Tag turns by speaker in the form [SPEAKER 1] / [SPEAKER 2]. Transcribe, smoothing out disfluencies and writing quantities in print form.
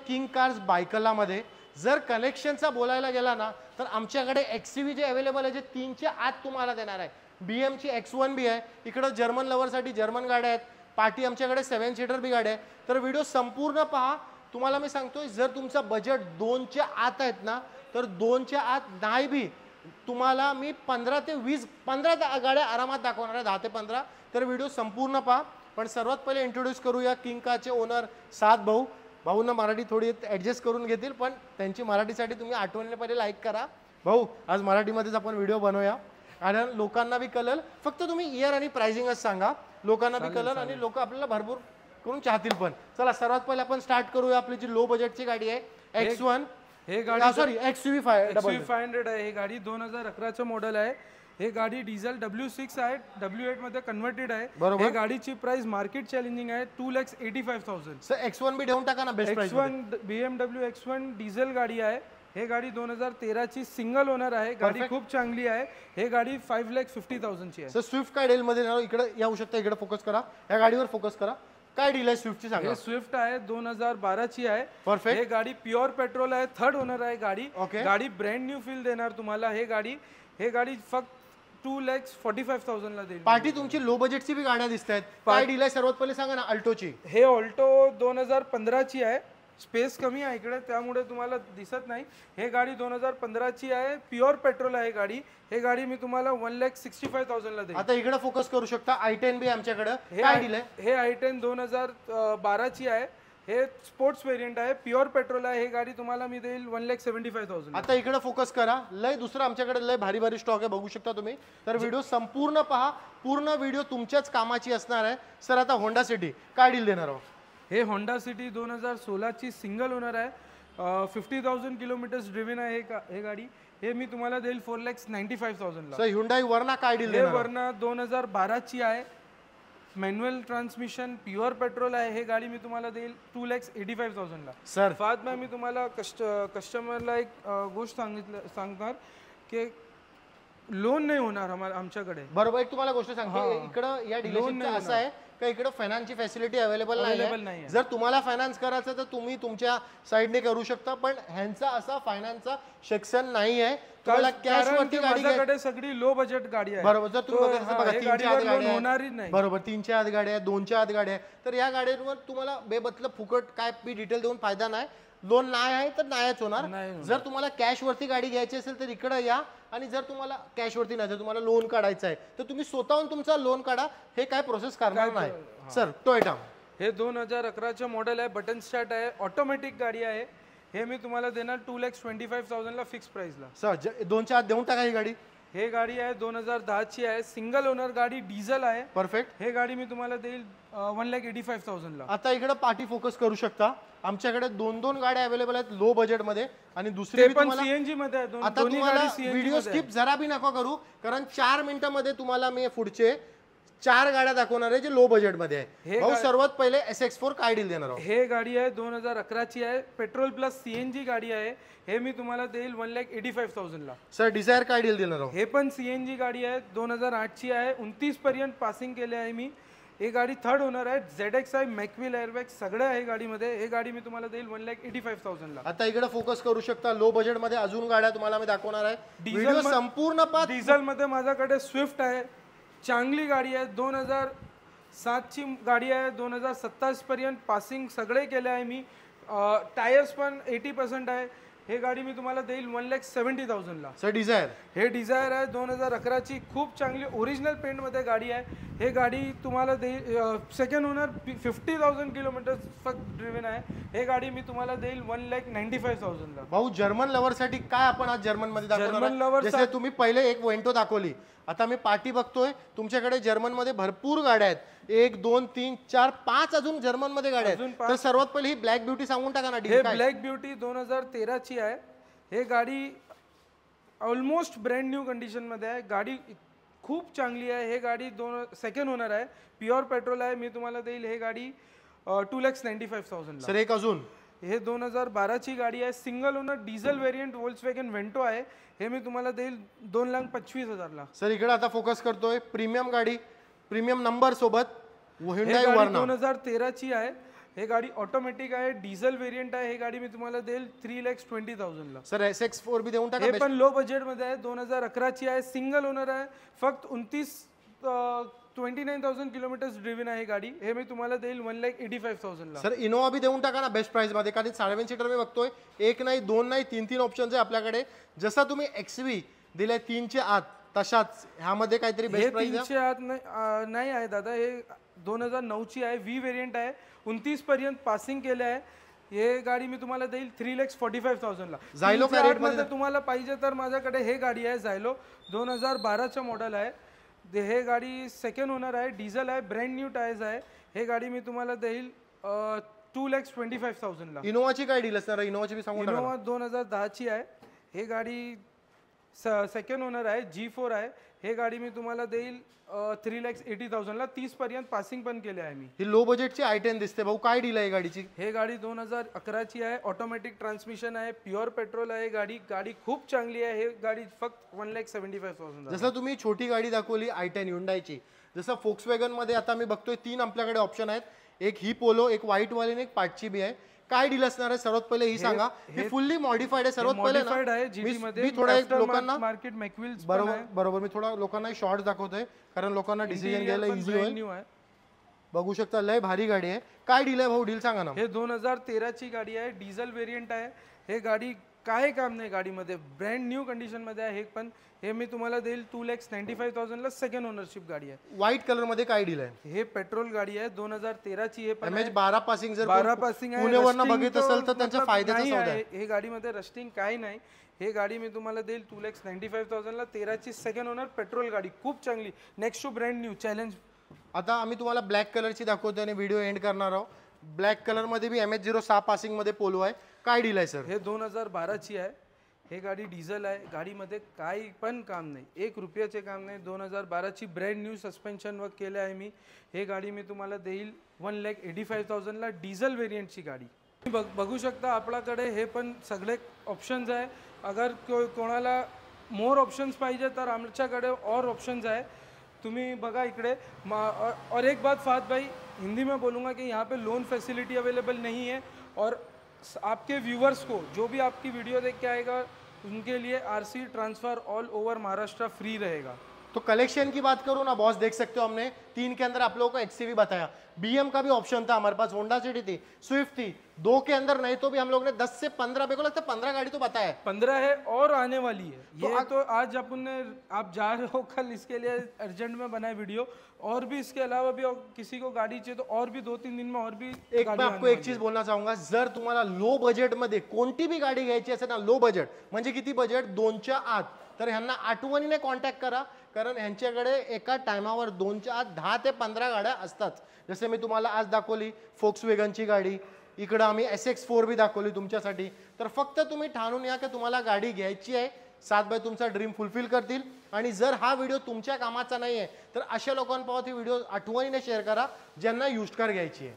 [SPEAKER 1] King cars बायकलामध्ये जर कनेक्शनचा बोलायला गेला ना तर आमच्याकडे एक्सयूव्ही जे अवेलेबल आहे जे 3च्या आत तुम्हाला देणार आहे. BMची X1B आहे. इकडे जर्मन लव्हरसाठी जर्मन गाड्या आहेत. पार्टी आमच्याकडे 7 सीटर बी गाड्या आहे. तर व्हिडिओ संपूर्ण पहा. तुम्हाला मी सांगतोय जर तुमचा बजेट 2च्या आत आहेत ना तर 2च्या आत नाही बी तुम्हाला मी 15 ते 20 15 गाड्या आरामात दाखवणार आहे, 10 ते 15. तर व्हिडिओ संपूर्ण पहा. पण सर्वात पहिले इंट्रोड्यूस करूया किंग कारचे ओनर सात भाऊ. भाऊंना मराठी थोडी ॲडजस्ट करून घेतील पण त्यांची मराठीसाठी तुम्ही आठवणीने पहिले लाईक करा. भाऊ आज मराठीमध्येच आपण व्हिडिओ बनवूया कारण लोकांना बी कळेल. फक्त तुम्ही इयर आणि प्राइसिंगच सांगा, लोकांना बी कळेल आणि लोक आपल्याला भरपूर करून चाहतील पण. चला सर्वात पहिले आपण स्टार्ट करूया. आपली जी लो बजेटची गाडी आहे X1
[SPEAKER 2] हे गाडी
[SPEAKER 1] सॉरी XUV
[SPEAKER 2] 500 आहे. ही गाडी 2011चं मॉडेल आहे. हे गाडी डिझेल W6 आहे, W8 मध्ये कन्वर्टेड आहे. हे गाडीची प्राइस मार्केट चॅलेंजिंग आहे 2,85,000.
[SPEAKER 1] सर X1 बी देऊन टाका ना best price.
[SPEAKER 2] X1 BMW X1 diesel गाडी आहे. हे गाडी 2013ची सिंगल ओनर आहे. गाडी खूप चांगली आहे. हे गाडी 5,50,000 ची आहे.
[SPEAKER 1] सर स्विफ्ट काय डील मध्ये इकडे येऊ शकता, इकडे फोकस करा, या गाडीवर फोकस करा. काय डील आहे स्विफ्टची सांगा.
[SPEAKER 2] हे स्विफ्ट आहे 2012ची आहे.
[SPEAKER 1] परफेक्ट.
[SPEAKER 2] हे गाडी प्युअर पेट्रोल आहे, थर्ड ओनर आहे गाडी.
[SPEAKER 1] Okay.
[SPEAKER 2] गाडी ब्रँड न्यू फील देणार तुम्हाला. हे गाडी फक्त 2,45,000 ला देईल.
[SPEAKER 1] पार्टी तुमची लो बजेटची बी गाड्या दिसत आहेत. काय डील आहे सर्वात पहिले सांगा ना अल्टोची.
[SPEAKER 2] हे ऑल्टो 2015ची आहे. स्पेस कमी आहे इकडे त्यामुळे तुम्हाला दिसत नाही. हे गाडी 2015ची आहे, प्युअर पेट्रोल आहे गाडी. हे गाडी मी तुम्हाला 1,65,000 ला देईल.
[SPEAKER 1] आता इकडे फोकस करू शकता. i10 बी आमच्याकडे. काय डील आहे.
[SPEAKER 2] हे i10 2012ची आहे. हे स्पोर्ट्स वेरियंट आहे, प्युअर पेट्रोल आहे. हे गाडी तुम्हाला मी देईल 1,75,000.
[SPEAKER 1] आता इकडे फोकस करा. लय दुसरं आमच्याकडे लय भारी भारी स्टॉक आहे, बघू शकता तुम्ही. तर व्हिडिओ संपूर्ण पहा. पूर्ण व्हिडिओ तुमच्याच कामाची असणार आहे. सर आता होंडा सिटी काय डील देणार आहोत.
[SPEAKER 2] हे होंडा सिटी 2016ची सिंगल ओनर आहे. 50,000 किलोमीटर्स ड्रिव्हन आहे हे गाडी. हे मी तुम्हाला देईल 4,95,000 ला.
[SPEAKER 1] सर ह्युंडाई वर्ना काय डील
[SPEAKER 2] हे
[SPEAKER 1] देणार.
[SPEAKER 2] वर्ना 2012ची आहे, मॅन्युअल ट्रान्समिशन, प्युअर पेट्रोल आहे. हे गाडी मी तुम्हाला देईल 2,85,000 ला.
[SPEAKER 1] सर
[SPEAKER 2] बाद में मी तुम्हाला कस्टमरला एक गोष्ट सांगणार की लोन नाही होणार आमच्याकडे.
[SPEAKER 1] बरोबर. एक तुम्हाला गोष्ट सांगतो, इकडं या डीलरशिपचं असं आहे का इकडे फायनान्सची फॅसिलिटी अवेलेबल नाही. जर तुम्हाला फायनान्स करायचं तर तुम्ही तुमच्या साईडने करू शकता, पण ह्यांचा असा फायनान्सचा सेक्शन नाही आहे. तुम्हाला कॅश वरती गाडी
[SPEAKER 2] माझ्याकडे सगळी लो बजेट गाडी आहे.
[SPEAKER 1] बरोबर. जर तुम्ही बघा 3च्या आत गाडी
[SPEAKER 2] होणारच नाही.
[SPEAKER 1] बरोबर 3च्या आत गाडी आहे, 2च्या आत गाडी आहे. तर या गाड्यांवर तुम्हाला बेबतलं फुकट काय बी डिटेल देऊन फायदा नाही. लोन नाही आहे तर नाहीच होणार. जर तुम्हाला कॅश वरती गाडी घ्यायची असेल तर इकडे या, आणि जर तुम्हाला कॅश वरती नाही तर तुम्हाला लोन काढायचं आहे तर तुम्ही स्वतःहून तुमचा लोन काढा. हे काय प्रोसेस करणार नाही. सर टोयोटा
[SPEAKER 2] हे 2011चं मॉडेल आहे, बटन स्टार्ट आहे, ऑटोमॅटिक गाडी आहे. हे मी तुम्हाला देणार 2,25,000 ला फिक्स प्राइसला.
[SPEAKER 1] सर 2च्या आत देऊन टाका ही गाडी.
[SPEAKER 2] हे गाडी आहे 2010ची आहे, सिंगल ओनर गाडी, डिझेल आहे.
[SPEAKER 1] परफेक्ट.
[SPEAKER 2] हे गाडी मी तुम्हाला देईल 1,85,000 ला.
[SPEAKER 1] आता इकडे पार्टी फोकस करू शकता. आमच्याकडे 2 गाड्या अवेलेबल आहेत लो बजेट मध्ये, आणि दुसरी
[SPEAKER 2] पण सीएनजी मध्ये आहे.
[SPEAKER 1] आता तुम्हाला व्हिडिओ स्किप जरा बी नको करू कारण 4 मिनिटांमध्ये तुम्हाला मी पुढचे 4 गाड्या दाखवणार आहे जे लो बजेट मध्ये आहे. भाऊ सर्वात पहिले SX4 काय डील देणार आहोत.
[SPEAKER 2] हे गाडी आहे 2011ची आहे, पेट्रोल प्लस सीएनजी गाडी आहे. हे मी तुम्हाला देईल 1,85,000 ला.
[SPEAKER 1] सर डिझायर काय डील देणार आहोत.
[SPEAKER 2] हे पण सीएनजी गाडी आहे, 2008ची आहे, 29 पर्यंत पासिंग केले आहे मी. हे गाडी थर्ड ओनर आहे, ZX आहे, मॅकविल एअरबॅग सगळं आहे गाडीमध्ये. हे गाडी मी तुम्हाला देईल 1,85,000 ला.
[SPEAKER 1] आता इकडे फोकस करू शकता. लो बजेट मध्ये अजून गाड्या तुम्हाला मी दाखवणार आहे. व्हिडिओ संपूर्ण पहा.
[SPEAKER 2] डिझेल मध्ये माझ्याकडे स्विफ्ट आहे, चांगली गाडी आहे, 2007ची गाडी आहे, 2027 पर्यंत पासिंग सगळे केले आहे मी. टायर्स पण 80% आहे. हे गाडी मी तुम्हाला देईल 1,70,000 ला.
[SPEAKER 1] सर डिझायर
[SPEAKER 2] हे डिझायर आहे 2011ची, खूप चांगली ओरिजिनल पेंट मध्ये गाडी आहे. हे गाडी तुम्हाला देईल सेकंड ओनर, 50,000 किलोमीटर फक्त ड्रिव्हन आहे. हे गाडी मी तुम्हाला देईल 1,95,000 ला.
[SPEAKER 1] भाऊ जर्मन लवर साठी काय आपण आज जर्मन मध्ये दाखवणार. जसे तुम्ही पहिले एक वेंटो दाखवली, आता मी पार्टी बघतोय तुमच्याकडे जर्मन मध्ये भरपूर गाड्या आहेत. 1 2 3 4 5 अजून जर्मन मध्ये गाड्या आहेत. तर सर्वात पहिले ही ब्लॅक ब्युटी सांगून टाका ना.
[SPEAKER 2] हे ब्लॅक ब्युटी 2013ची आहे. हे गाडी ऑलमोस्ट ब्रँड न्यू कंडिशन मध्ये आहे. गाडी खूप चांगली आहे. हे गाडी सेकंड ओनर आहे, प्युअर पेट्रोल आहे. मी तुम्हाला देईल हे गाडी 2,95,000 ला.
[SPEAKER 1] सर एक अजून
[SPEAKER 2] हे 2012ची गाडी आहे, single owner, diesel variant, Volkswagen Vento आहे. हे मी तुम्हाला देईल 2,25,000 ला.
[SPEAKER 1] सर इकडे आता फोकस करतोय प्रीमियम गाडी, प्रीमियम नंबर सोबत
[SPEAKER 2] हुंडई वर्ना 2013ची आहे. हे गाडी ऑटोमॅटिक आहे, डिझेल व्हेरियंट आहे. हे गाडी मी तुम्हाला देईल 3,20,000 ला.
[SPEAKER 1] सर SX4 बी देऊन टाका.
[SPEAKER 2] हे पण लो बजेटमध्ये आहे, 2011 ची आहे, सिंगल ओनर आहे, फक्त 29,000 किलोमीटर्स ड्रिव्हन आहे गाडी. हे मी तुम्हाला देईल 1,85,000 ला.
[SPEAKER 1] सर इनोवा बी देऊन टाका ना बेस्ट प्राइस मध्ये. कारण 7 सीटर मी बघतोय, एक नाही दोन नाही तीन ऑप्शन्स आहे आपल्याकडे. जसा तुम्ही XV दिले 3च्या आत, तशाच ह्यामध्ये काहीतरी
[SPEAKER 2] हे
[SPEAKER 1] बेस्ट प्राइस
[SPEAKER 2] 300 आत नाही आहे दादा. हे 2009 ची आहे, V व्हेरियंट आहे, 29 पर्यंत पासिंग केले आहे. हे गाडी मी तुम्हाला देईल 3,45,000 ला.
[SPEAKER 1] Xylo का rate मध्ये
[SPEAKER 2] तुम्हाला पाहिजे तर माझ्याकडे हे गाडी आहे Xylo, 2012चं मॉडेल आहे. हे गाडी सेकंड ओनर आहे, डिझेल आहे, ब्रँड न्यू टायर्स आहे. हे गाडी मी तुम्हाला देईल 2,25,000 ला.
[SPEAKER 1] इनोवाची काय डील असणार? इनोवाची बी सांगू टाका.
[SPEAKER 2] इनोवा 2010 ची आहे. हे गाडी सेकंड ओनर आहे, G4 आहे. हे गाडी मी तुम्हाला देईल 3,80,000 ला. 30 पर्यंत पासिंग पण केले आहे मी.
[SPEAKER 1] ही लो बजेटची i10 दिसते भाऊ, काय डील आहे गाडीची?
[SPEAKER 2] हे गाडी 2011 ची आहे, ऑटोमॅटिक ट्रान्समिशन आहे, प्युअर पेट्रोल आहे. गाडी खूप चांगली आहे. हे गाडी फक्त 1,75,000.
[SPEAKER 1] जसं तुम्ही छोटी गाडी दाखवली i10 Hyundaiची, जसं Volkswagen मध्ये आता मी बघतोय 3 आपल्याकडे ऑप्शन आहेत. एक ही पोलो, एक व्हाईट वाली आणि एक 5ची बी आहे. काय डील असणार आहे सर्वात पहिले ही सांगा. हे फुल्ली मॉडिफाईड आहे सर्वात पहिले ना.
[SPEAKER 2] आहे GT मध्ये.
[SPEAKER 1] मी थोडा एक लोकांना
[SPEAKER 2] मार्केट मॅकविल्स
[SPEAKER 1] बरोबर मी थोडा लोकांना शॉर्ट दाखवतोय कारण लोकांना डिसिजन घ्यायला इझी होईल. बघू शकता लय भारी गाडी आहे. काय डील आहे भाऊ, डील सांगा ना.
[SPEAKER 2] हे 2013 ची गाडी आहे, डिझेल व्हेरियंट आहे. हे गाडी काय काम नाही गाडीमध्ये, ब्रँड न्यू कंडिशन मध्ये आहे. हे मी तुम्हाला देईल 2,95,000 ला. सेकंड ओनरशिप गाडी आहे.
[SPEAKER 1] व्हाईट कलर मध्ये काय डील आहे?
[SPEAKER 2] हे पेट्रोल गाडी आहे, 2013 ची. हे पण
[SPEAKER 1] MH12 पासिंग जर
[SPEAKER 2] 12 पासिंग आहे,
[SPEAKER 1] पुण्यावरनं बघित असेल तर त्यांच्या फायद्याचा सौदा आहे.
[SPEAKER 2] हे गाडीमध्ये रस्टिंग काय नाही. हे गाडी मी तुम्हाला देईल 2,95,000 ला. 13 ची सेकंड ओनर पेट्रोल गाडी, खूप चांगली, next to brand new challenge.
[SPEAKER 1] आता आम्ही तुम्हाला ब्लॅक कलरची दाखवतो आणि व्हिडिओ एंड करणार आहोत. ब्लॅक कलर मध्ये बी MH06 पासिंग मध्ये पोलो आहे. काय डील आहे सर?
[SPEAKER 2] हे 2012 ची आहे. हे गाडी डिझेल आहे. गाडीमध्ये काही पण काम नाही, 1 रुपयाचे काम नाही. 2012 ची ब्रँड न्यू सस्पेन्शन वर्क केले आहे मी. हे गाडी मी तुम्हाला देईल 1,85,000 ला. डिझेल व्हेरियंटची गाडी बघू शकता आपल्याकडे. हे पण सगळे ऑप्शन्स आहे. अगर कोणाला मोर ऑप्शन्स पाहिजे तर आमच्याकडे और ऑप्शन्स आहे. तुम्ही बघा इकडे. और एक बात फात भाई, हिंदी में बोलूँगा कि यहाँ पे लोन फैसिलिटी अवेलेबल नहीं है. और आपके व्यूवर्स को जो भी आपकी वीडियो देख के आएगा उनके लिए RC transfer all over Maharashtra free रहेगा.
[SPEAKER 1] तो कलेक्शन की बात करूँ ना बॉस, देख सकते हो हमने 3 के अंदर आप लोगों को XCV बताया. BM का भी ऑप्शन था हमारे पास, होंडा सिटी थी, स्विफ्ट थी. 2 के अंदर नहीं तो भी हम लोग ने 10 से 15, मेरे को लगता है 15 गाड़ी तो बताया है.
[SPEAKER 2] 15 है और आने वाली है. ये तो आज अपन ने, आप जा रहे हो कल, इसके लिए अर्जेंट में बनाए वीडियो. और भी इसके अलावा भी किसी को गाड़ी चाहिए तो और भी 2-3 दिन में और भी
[SPEAKER 1] एक मैं आपको एक चीज बोलना चाहूंगा. जर तुम्हाला लो बजेट मध्ये कोणती भी गाडी घ्यायची असेल ना, लो बजेट म्हणजे किती बजेट, 2च्या आत, तर ह्यांना आठवणीने कॉन्टॅक्ट करा. कारण ह्यांच्याकडे एका टायमावर 2च्या आत 10 ते 15 गाड्या असतात. जसे मी तुम्हाला आज दाखवली Volkswagenची गाडी, इकडं आम्ही SX4 बी दाखवली तुमच्यासाठी. तर फक्त तुम्ही ठाणून या की तुम्हाला गाडी घ्यायची आहे. 7 बाय तुमचा ड्रीम फुलफिल करतील. आणि जर हा व्हिडिओ तुमच्या कामाचा नाही आहे तर अशा लोकांपावत ही व्हिडिओ आठवणीने शेअर करा ज्यांना युज्ड कार घ्यायची आहे.